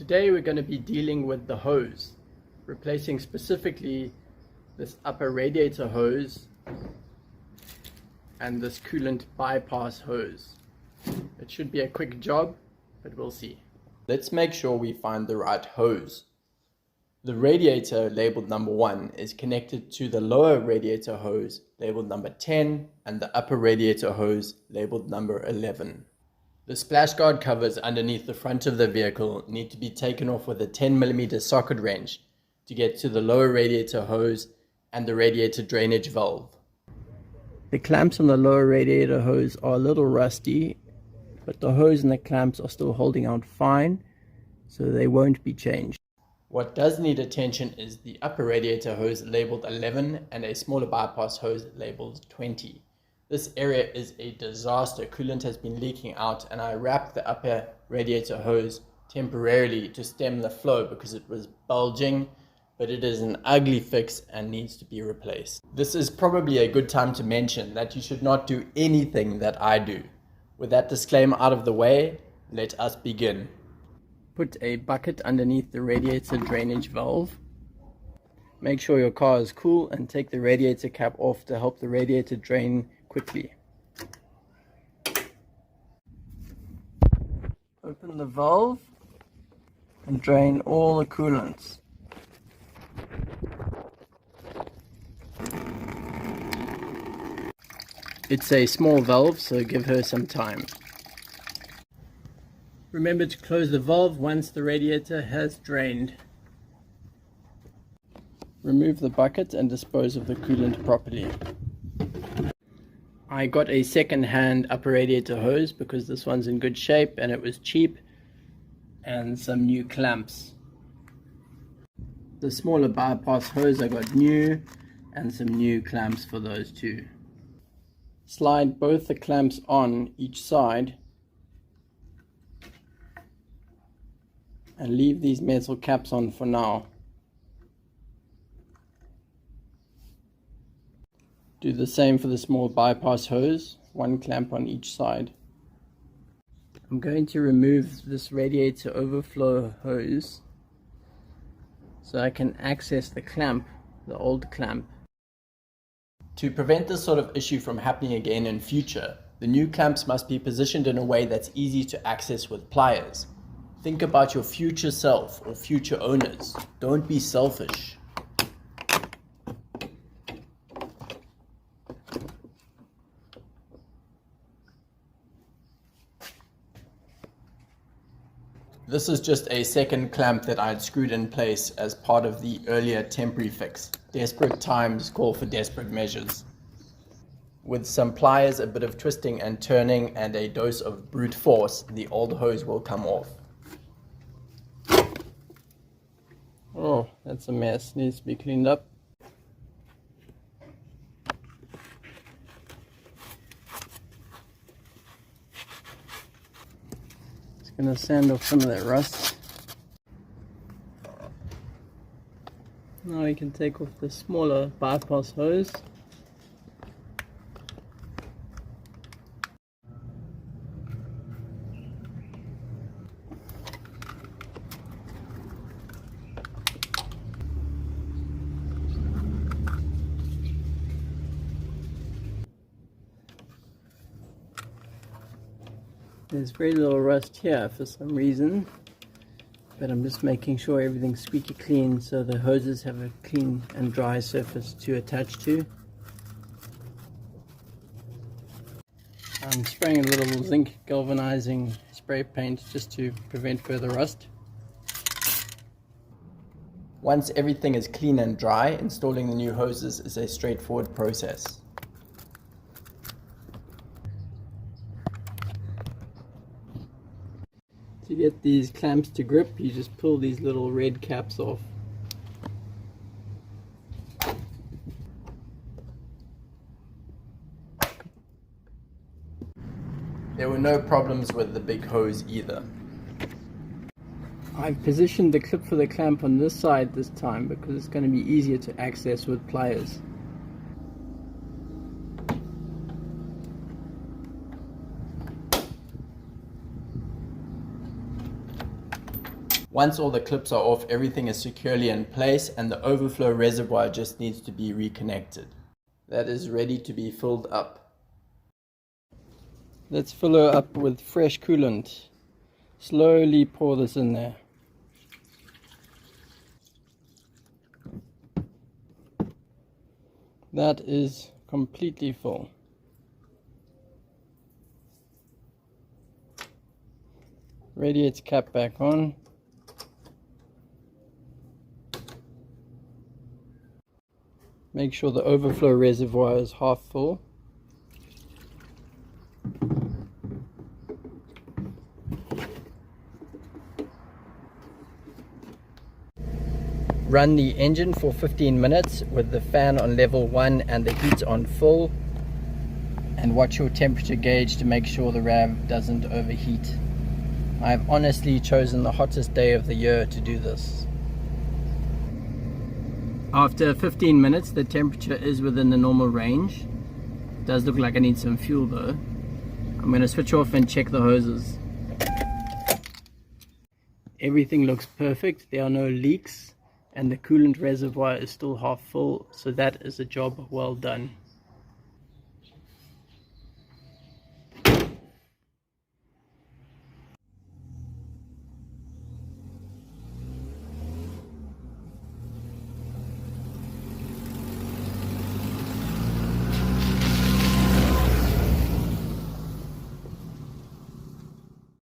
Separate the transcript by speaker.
Speaker 1: Today we're going to be dealing with the hose, replacing specifically this upper radiator hose and this coolant bypass hose. It should be a quick job, but we'll see. Let's make sure we find the right hose. The radiator labeled number 1 is connected to the lower radiator hose labeled number 10 and the upper radiator hose labeled number 11. The splash guard covers underneath the front of the vehicle need to be taken off with a 10mm socket wrench to get to the lower radiator hose and the radiator drainage valve. The clamps on the lower radiator hose are a little rusty, but the hose and the clamps are still holding out fine, so they won't be changed. What does need attention is the upper radiator hose labeled 11 and a smaller bypass hose labeled 20. This area is a disaster. Coolant has been leaking out and I wrapped the upper radiator hose temporarily to stem the flow because it was bulging, but it is an ugly fix and needs to be replaced. This is probably a good time to mention that you should not do anything that I do. With that disclaimer out of the way, let us begin. Put a bucket underneath the radiator drainage valve. Make sure your car is cool and take the radiator cap off to help the radiator drain quickly. Open the valve and drain all the coolants. It's a small valve, so give her some time. Remember to close the valve once the radiator has drained. Remove the bucket and dispose of the coolant properly. I got a second-hand upper radiator hose because this one's in good shape and it was cheap, and some new clamps. The smaller bypass hose I got new, and some new clamps for those too. Slide both the clamps on each side and leave these metal caps on for now. Do the same for the small bypass hose, one clamp on each side. I'm going to remove this radiator overflow hose so I can access the clamp, the old clamp. To prevent this sort of issue from happening again in future, the new clamps must be positioned in a way that's easy to access with pliers. Think about your future self or future owners. Don't be selfish. This is just a second clamp that I had screwed in place as part of the earlier temporary fix. Desperate times call for desperate measures. With some pliers, a bit of twisting and turning, and a dose of brute force, the old hose will come off. Oh, that's a mess. Needs to be cleaned up. Going to sand off some of that rust. Now we can take off the smaller bypass hose. There's very little rust here for some reason, but I'm just making sure everything's squeaky clean so the hoses have a clean and dry surface to attach to. I'm spraying a little zinc galvanizing spray paint just to prevent further rust. Once everything is clean and dry, installing the new hoses is a straightforward process. To get these clamps to grip, you just pull these little red caps off. There were no problems with the big hose either. I've positioned the clip for the clamp on this side this time because it's going to be easier to access with pliers. Once all the clips are off, everything is securely in place and the overflow reservoir just needs to be reconnected. That is ready to be filled up. Let's fill her up with fresh coolant. Slowly pour this in there. That is completely full. Radiator cap back on. Make sure the overflow reservoir is half full. Run the engine for 15 minutes with the fan on level 1 and the heat on full, and watch your temperature gauge to make sure the Rav doesn't overheat. I've honestly chosen the hottest day of the year to do this. After 15 minutes the temperature is within the normal range. It does look like I need some fuel though. I'm going to switch off and check the hoses. Everything looks perfect, there are no leaks, and the coolant reservoir is still half full, so that is a job well done.